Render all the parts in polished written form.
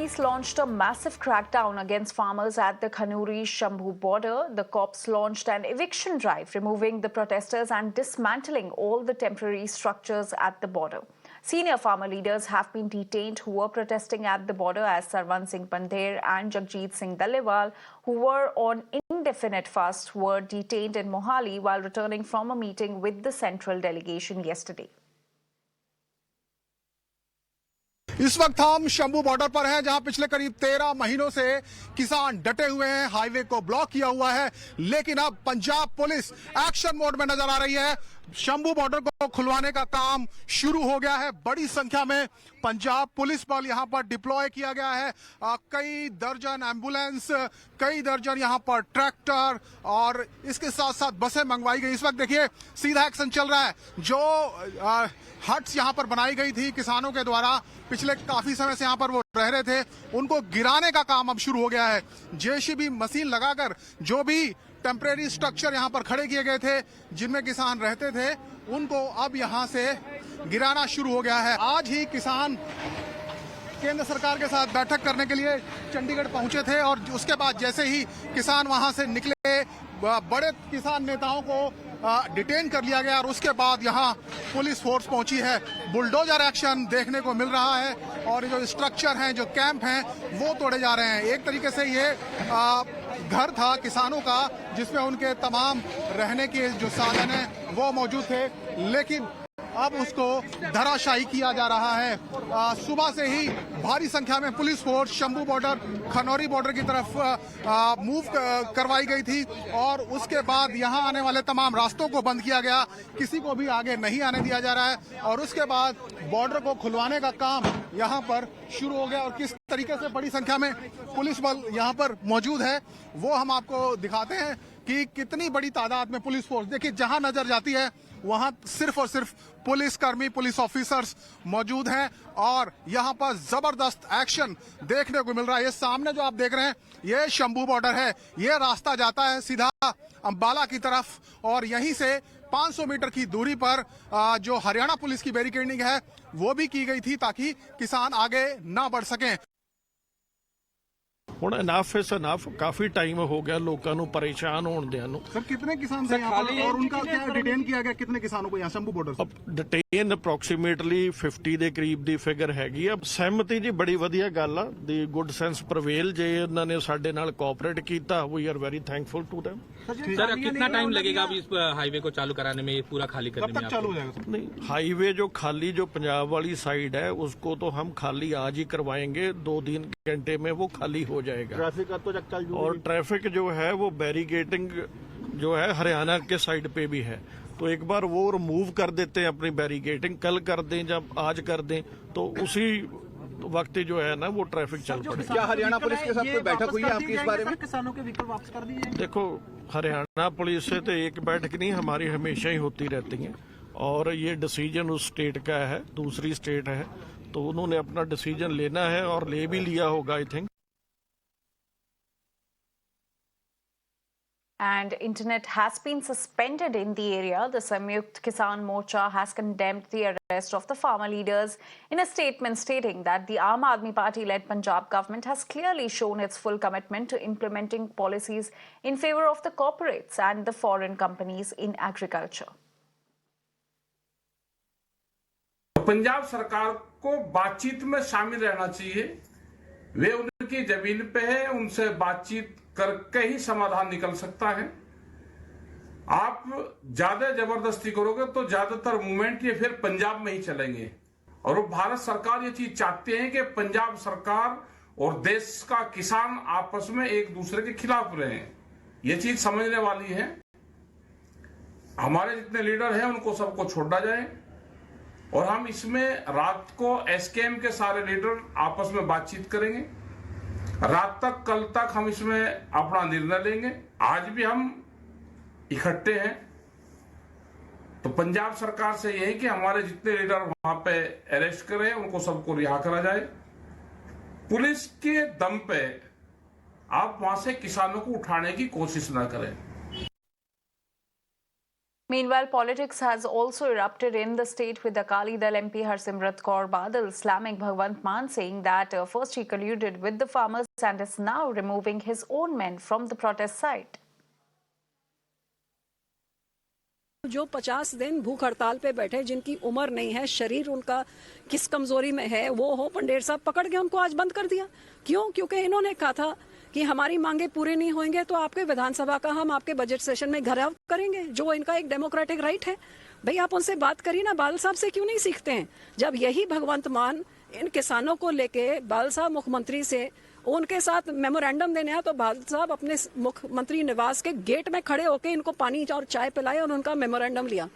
police launched a massive crackdown against farmers at the Khanuri-Shambhu border. The cops launched an eviction drive, removing the protesters and dismantling all the temporary structures at the border. Senior farmer leaders have been detained who were protesting at the border, as Sarwan Singh Pandher and Jagjit Singh Daliwal, who were on indefinite fast, were detained in Mohali while returning from a meeting with the central delegation yesterday. इस वक्त हम Shambhu border पर हैं, जहां पिछले करीब 13 महीनों से किसान डटे हुए हैं, हाईवे को ब्लॉक किया हुआ है। लेकिन अब पंजाब पुलिस एक्शन मोड में नजर आ रही है। शंभू बॉर्डर को खुलवाने का काम शुरू हो गया है। बड़ी संख्या में पंजाब पुलिस बल यहां पर डिप्लॉय किया गया है। कई दर्जन एम्बुलेंस, कई दर्जन यहां पर ट्रैक्टर और इसके साथ साथ बसें मंगवाई गई। इस वक्त देखिए सीधा एक्शन चल रहा है। जो हट्स यहां पर बनाई गई थी किसानों के द्वारा, पिछले काफी समय से यहां पर वो रह रहे थे, उनको गिराने का काम अब शुरू हो गया है। जेसीबी मशीन लगाकर जो भी टेम्परेरी स्ट्रक्चर यहां पर खड़े किए गए थे, जिनमें किसान रहते थे, उनको अब यहां से गिराना शुरू हो गया है। आज ही किसान केंद्र सरकार के साथ बैठक करने के लिए चंडीगढ़ पहुंचे थे और उसके बाद जैसे ही किसान वहां से निकले, बड़े किसान नेताओं को डिटेन कर लिया गया और उसके बाद यहाँ पुलिस फोर्स पहुंची है। बुलडोजर एक्शन देखने को मिल रहा है और जो स्ट्रक्चर हैं, जो कैंप हैं, वो तोड़े जा रहे हैं। एक तरीके से ये घर था किसानों का, जिसमें उनके तमाम रहने के जो साधन हैं वो मौजूद थे, लेकिन अब उसको धराशायी किया जा रहा है। सुबह से ही भारी संख्या में police force Shambhu border, Khanauri border की तरफ मूव करवाई गई थी और उसके बाद यहां आने वाले तमाम रास्तों को बंद किया गया। किसी को भी आगे नहीं आने दिया जा रहा है और उसके बाद बॉर्डर को खुलवाने का काम यहां पर शुरू हो गया। और किस तरीके से बड़ी संख्या में पुलिस बल यहां पर मौजूद है, वो हम आपको दिखाते हैं कि कितनी बड़ी तादाद में पुलिस फोर्स, देखिए जहां नजर जाती है वहां सिर्फ और सिर्फ पुलिस कर्मी, पुलिस ऑफिसर्स मौजूद हैं और यहां पर जबरदस्त एक्शन देखने को मिल रहा है। ये सामने जो आप देख रहे हैं, ये शंभू बॉर्डर है। ये रास्ता जाता है सीधा अंबाला की तरफ और यहीं से 500 मीटर की दूरी पर जो हरियाणा पुलिस की बैरिकेडिंग है वो भी की गई थी ताकि किसान आगे ना बढ़ सकें। ਹੁਣ ਇਨਫ ਇਜ਼ ਇਨਫ। काफी टाइम हो गया लोगों को परेशान होने ਨੂੰ। सर कितने किसान थे यहाँ पर और उनका क्या डिटेन किया गया? कितने किसानों को यहाँ शंभू बॉर्डर? डिटेन अप्रोक्सीमेटली 50 ਦੇ ਕਰੀਬ ਦੀ ਫਿਗਰ ਹੈਗੀ ਆ। ਸਹਿਮਤੀ ਜੀ ਬੜੀ ਵਧੀਆ ਗੱਲ ਆ। ਦੀ ਗੁੱਡ ਸੈਂਸ ਪ੍ਰਵੇਲ ਜੇ ਇਹਨਾਂ ਨੇ ਸਾਡੇ ਨਾਲ ਕੋਆਪਰੇਟ ਕੀਤਾ, we are very thankful to them. Sir कितना टाइम लगेगा अभी इस हाईवे को चालू कराने में, पूरा खाली करने में? कब तक चालू हो जाएगा? नहीं, हाईवे जो खाली जो पंजाब वाली साइड है उसको तो हम खाली आज ही करवाएंगे। 2-3 घंटे में वो खाली हो जाएगा। ट्रैफिक का तो चल, और ट्रैफिक जो है वो बैरिकेडिंग जो है हरियाणा के साइड पे भी है, तो एक बार वो रिमूव कर देते हैं अपनी बैरिकेडिंग। कल कर दें, जब आज कर दें, तो उसी वक्त जो है ना वो ट्रैफिक चल पड़े। क्या हरियाणा पुलिस के साथ कोई बैठक हुई है आपकी इस बारे में? किसानों के व्हीकल वापस कर दिए? देखो, हरियाणा पुलिस से तो एक बैठक नहीं, हमारी हमेशा ही होती रहती है और ये डिसीजन उस स्टेट का है, दूसरी स्टेट है, तो उन्होंने अपना डिसीजन लेना है और ले भी लिया होगा I think. And internet has been suspended in the area. The Samyukt Kisan Morcha has condemned the arrest of the farmer leaders in a statement stating that the Aam Aadmi Party-led Punjab government has clearly shown its full commitment to implementing policies in favor of the corporates and the foreign companies in agriculture. Punjab सरकार को बातचीत में शामिल रहना चाहिए। वे उनकी जमीन पे है, उनसे बातचीत करके ही समाधान निकल सकता है। आप ज्यादा जबरदस्ती करोगे तो ज्यादातर मूवमेंट ये फिर पंजाब में ही चलेंगे और वो भारत सरकार ये चीज चाहते हैं कि पंजाब सरकार और देश का किसान आपस में एक दूसरे के खिलाफ रहे। ये चीज समझने वाली है। हमारे जितने लीडर हैं उनको सबको छोड़ा जाए और हम इसमें रात को एसकेएम के सारे लीडर आपस में बातचीत करेंगे। रात तक, कल तक हम इसमें अपना निर्णय लेंगे। आज भी हम इकट्ठे हैं, तो पंजाब सरकार से यही कि हमारे जितने लीडर वहां पे अरेस्ट करे उनको सबको रिहा करा जाए। पुलिस के दम पे आप वहां से किसानों को उठाने की कोशिश ना करें। Meanwhile, politics has also erupted in the state with Akali Dal MP Harsimrat Kaur Badal slamming Bhagwant Mann, saying that first he colluded with the farmers and is now removing his own men from the protest site. जो 50 दिन भूख हड़ताल पे बैठे, जिनकी उम्र नहीं है, शरीर उनका किस कमजोरी में है, वो हो पंडेर साहब पकड़ के उनको आज बंद कर दिया। क्यों? क्योंकि इन्होंने कहा था कि हमारी मांगे पूरे नहीं होंगे तो आपके विधानसभा का हम आपके बजट सेशन में घेराव करेंगे, जो इनका एक डेमोक्रेटिक राइट है। भाई आप उनसे बात करिए ना, बादल साहब से क्यों नहीं सीखते हैं? जब यही भगवंत मान इन किसानों को लेके बादल साहब मुख्यमंत्री से उनके साथ मेमोरेंडम देने आया तो बादल साहब अपने मुख्यमंत्री निवास के गेट में खड़े होकर इनको पानी और चाय पिलाए और उनका मेमोरेंडम लिया।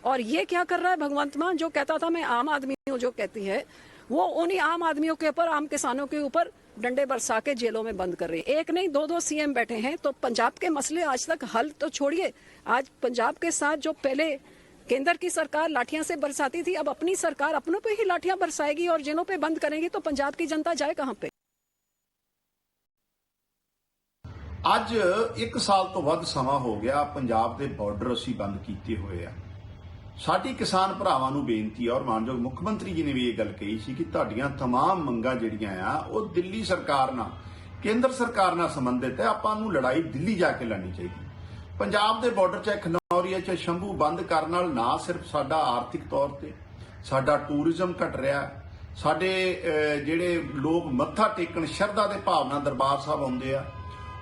और ये क्या कर रहा है भगवंत मान, जो कहता था मैं आम आदमी हूँ, जो कहती है वो उन्हीं आम आदमियों के ऊपर, आम किसानों के ऊपर डंडे बरसा के जेलों में बंद कर रही है। एक नहीं दो सीएम बैठे हैं, तो पंजाब के मसले आज तक हल तो छोड़िए, आज पंजाब के साथ जो पहले केंद्र की सरकार लाठियां से बरसाती थी, अब अपनी सरकार अपनों पे ही लाठियां बरसाएगी और जेलों पे बंद करेगी, तो पंजाब की जनता जाए कहां पे? ਅੱਜ 1 ਸਾਲ ਤੋਂ ਵੱਧ ਸਮਾਂ ਹੋ ਗਿਆ ਪੰਜਾਬ ਦੇ ਬਾਰਡਰ ਅਸੀਂ ਬੰਦ ਕੀਤੇ ਹੋਏ ਆ। ਸਾਡੀ ਕਿਸਾਨ ਭਰਾਵਾਂ ਨੂੰ ਬੇਨਤੀ ਹੈ, ਔਰ ਮਾਨਯੋਗ ਮੁੱਖ ਮੰਤਰੀ ਜੀ ਨੇ ਵੀ ਇਹ ਗੱਲ ਕਹੀ ਸੀ ਕਿ ਤੁਹਾਡੀਆਂ तमाम ਮੰਗਾਂ ਜਿਹੜੀਆਂ ਆ ਉਹ ਦਿੱਲੀ ਸਰਕਾਰ ਨਾਲ, ਕੇਂਦਰ ਸਰਕਾਰ ਨਾਲ ਸੰਬੰਧਿਤ ਹੈ। ਆਪਾਂ ਨੂੰ ਲੜਾਈ ਦਿੱਲੀ ਜਾ ਕੇ ਲੜਨੀ ਚਾਹੀਦੀ। ਪੰਜਾਬ ਦੇ ਬਾਰਡਰ 'ਚ ਖਨੌਰੀ 'ਚ ਸ਼ੰਭੂ ਬੰਦ ਕਰਨ ਨਾਲ ਨਾ ਸਿਰਫ ਸਾਡਾ ਆਰਥਿਕ ਤੌਰ ਤੇ ਸਾਡਾ ਟੂਰਿਜ਼ਮ ਘਟ ਰਿਹਾ, ਸਾਡੇ ਜਿਹੜੇ ਲੋਕ ਮੱਥਾ ਟੇਕਣ ਸ਼ਰਧਾ ਦੇ ਭਾਵਨਾ ਦਰਬਾਰ ਸਾਹਿਬ ਆਉਂਦੇ ਆ,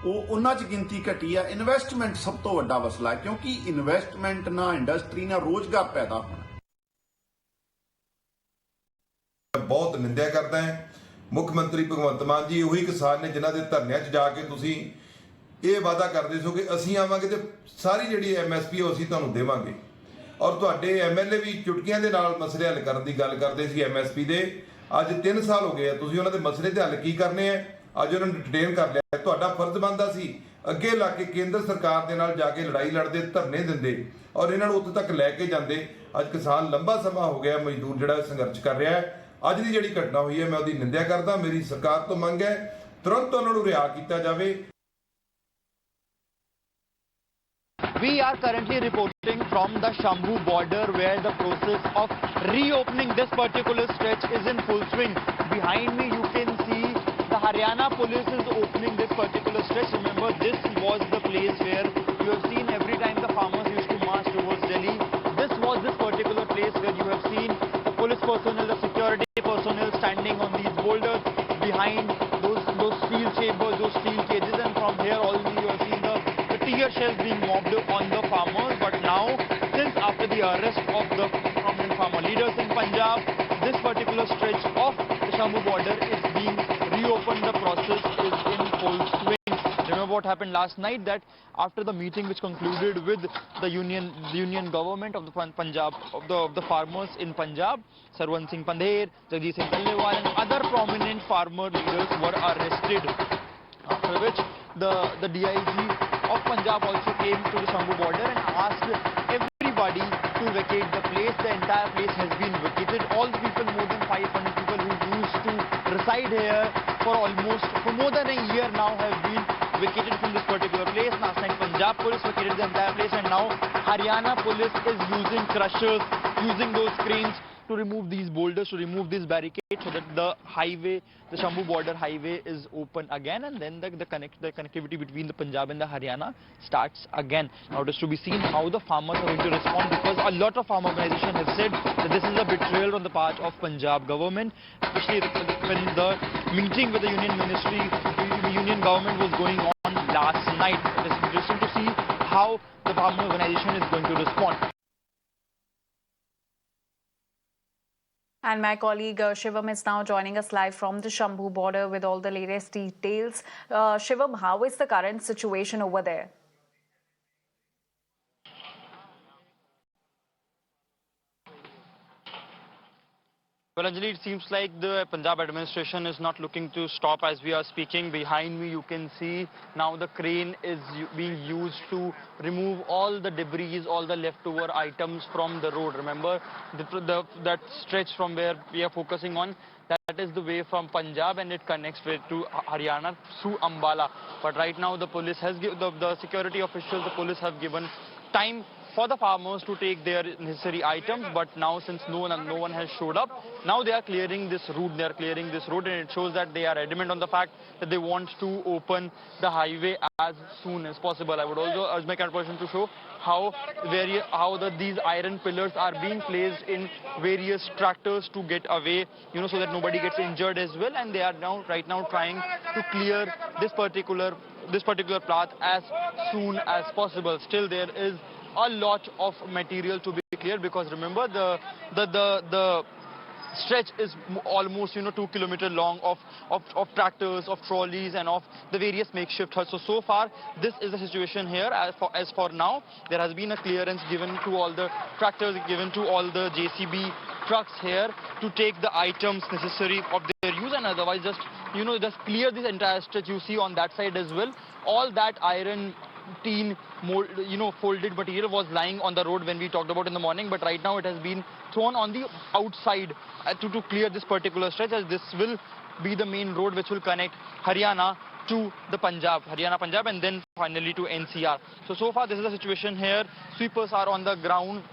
ਉਹਨਾਂ 'ਚ ਗਿਣਤੀ ਘਟੀ ਆ। ਇਨਵੈਸਟਮੈਂਟ ਸਭ ਤੋਂ ਵੱਡਾ ਮਸਲਾ ਹੈ, ਕਿਉਂਕਿ ਇਨਵੈਸਟਮੈਂਟ ਨਾਲ ਇੰਡਸਟਰੀ ਨਾਲ ਰੋਜ਼ਗਾਰ ਪੈਦਾ ਹੋਣਾ। ਬਹੁਤ ਨਿੰਦਿਆ ਕਰਦਾ ਹੈ ਮੁੱਖ ਮੰਤਰੀ ਭਗਵੰਤ ਮਾਨ ਜੀ, ਉਹੀ ਕਿਸਾਨ ਨੇ ਜਿਨ੍ਹਾਂ ਦੇ ਧਰਨਿਆਂ 'ਚ ਜਾ ਕੇ ਤੁਸੀਂ ਇਹ ਵਾਅਦਾ ਕਰਦੇ ਸੋ ਕਿ ਅਸੀਂ ਆਵਾਂਗੇ ਤੇ ਸਾਰੀ ਜਿਹੜੀ ਐਮਐਸਪੀ ਉਹ ਅਸੀਂ ਤੁਹਾਨੂੰ ਦੇਵਾਂਗੇ, ਔਰ ਤੁਹਾਡੇ ਐਮਐਲਏ ਵੀ ਚੁਟਕੀਆਂ ਦੇ ਨਾਲ ਮਸਲੇ ਹੱਲ ਕਰਨ ਦੀ ਗੱਲ ਕਰਦੇ ਸੀ ਐਮਐਸਪੀ ਦੇ। ਅੱਜ 3 ਸਾਲ ਹੋ ਗਏ ਆ, ਤੁਸੀਂ ਉਹਨਾਂ ਦੇ ਮਸਲੇ ਤੇ ਹੱਲ ਕੀ ਕਰਨੇ ਆ? ਅੱਜ ਉਹਨਾਂ ਨੂੰ ਡਿਟੇਨ ਕਰ ਲਿਆ। ਤੁਹਾਡਾ ਫਰਜ਼ ਬਣਦਾ ਸੀ ਅੱਗੇ ਲਾ ਕੇ ਕੇਂਦਰ ਸਰਕਾਰ ਦੇ ਨਾਲ ਜਾ ਕੇ ਲੜਾਈ ਲੜਦੇ, ਧਰਨੇ ਦਿੰਦੇ ਔਰ ਇਹਨਾਂ ਨੂੰ ਉੱਥੇ ਤੱਕ ਲੈ ਕੇ ਜਾਂਦੇ। ਅੱਜ ਕਿਸਾਨ ਲੰਬਾ ਸਮਾਂ ਹੋ ਗਿਆ ਮਜ਼ਦੂਰ ਜਿਹੜਾ ਸੰਘਰਸ਼ ਕਰ ਰਿਹਾ ਹੈ। ਅੱਜ ਦੀ ਜਿਹੜੀ ਘਟਨਾ ਹੋਈ ਹੈ ਮੈਂ ਉਹਦੀ ਨਿੰਦਿਆ ਕਰਦਾ। ਮੇਰੀ ਸਰਕਾਰ ਤੋਂ ਮੰਗ ਹੈ ਤੁਰੰਤ ਉਹਨਾਂ ਨੂੰ ਰਿਹਾ ਕੀਤਾ ਜਾਵੇ। We are currently reporting from the Shambhu border where the process of reopening this particular stretch is in full swing. Behind me you can see the Haryana police is opening this particular stretch. Remember, this was the place where you have seen every time the farmers used to march towards Delhi. This was this particular place where you have seen the police personnel, the security personnel standing on these boulders behind those steel chambers, those steel cages, and from here already you have seen the tear shells being mobbed on the farmers. But now, since after the arrest of the prominent farmer leaders in Punjab, this particular stretch of the Shambhu border is being reopened. The process is in full swing. Remember what happened last night, that after the meeting which concluded with the union government of the Punjab, of the farmers in Punjab, Sarwan Singh Pandher, Jagjeet Singh Talwar and other prominent farmer leaders were arrested. After which the DIG of Punjab also came to the Shambhu border and asked everybody to vacate the place. The entire place has been vacated. All the people, more than 500 people who used to reside here for more than a year now, have been vacated from this particular place. Last night Punjab police vacated the entire place, and now Haryana police is using crushers, using those cranes to remove these boulders, to remove these barricades, so that the highway, the Shambhu border highway, is open again, and then the connectivity between the Punjab and the Haryana starts again. Now it is to be seen how the farmers are going to respond, because a lot of farm organizations have said that this is a betrayal on the part of Punjab government, especially when the meeting with the union ministry, the union government was going on last night. It is interesting to see how the farm organization is going to respond. And my colleague Shivam is now joining us live from the Shambhu border with all the latest details. Shivam, how is the current situation over there? Well, Anjali, it seems like the Punjab administration is not looking to stop as we are speaking. Behind me, you can see now the crane is being used to remove all the debris, all the leftover items from the road. Remember, that stretch from where we are focusing on, that is the way from Punjab, and it connects to Haryana through Ambala. But right now, the police has the security officials, the police have given time for the farmers to take their necessary items. But now, since no one has showed up, now they are clearing this route. They are clearing this road, and it shows that they are adamant on the fact that they want to open the highway as soon as possible. I would also urge my corporation to show how these iron pillars are being placed in various tractors to get away, so that nobody gets injured as well. And they are right now trying to clear this particular path as soon as possible. Still, there is a lot of material to be cleared, because remember, the stretch is almost 2 kilometers long of tractors, of trolleys, and of the various makeshift huts. So far this is the situation here. As for now, there has been a clearance given to all the tractors, given to all the JCB trucks here to take the items necessary of their use, and otherwise just clear this entire stretch. You see on that side as well, all that iron tin folded material was lying on the road when we talked about in the morning, but right now it has been thrown on the outside to clear this particular stretch, as this will be the main road which will connect Haryana to the Punjab, and then finally to NCR. So far this is the situation here. Sweepers are on the ground.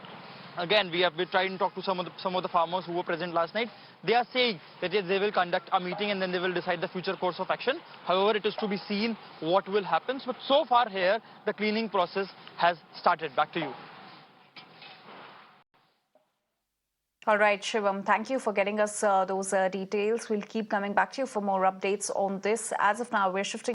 Again, we have been trying to talk to some of the farmers who were present last night. They are saying that yes, they will conduct a meeting and then they will decide the future course of action. However, it is to be seen what will happen. But so far here, the cleaning process has started. Back to you. All right, Shivam, thank you for getting us those details. We'll keep coming back to you for more updates on this. As of now, we're shifting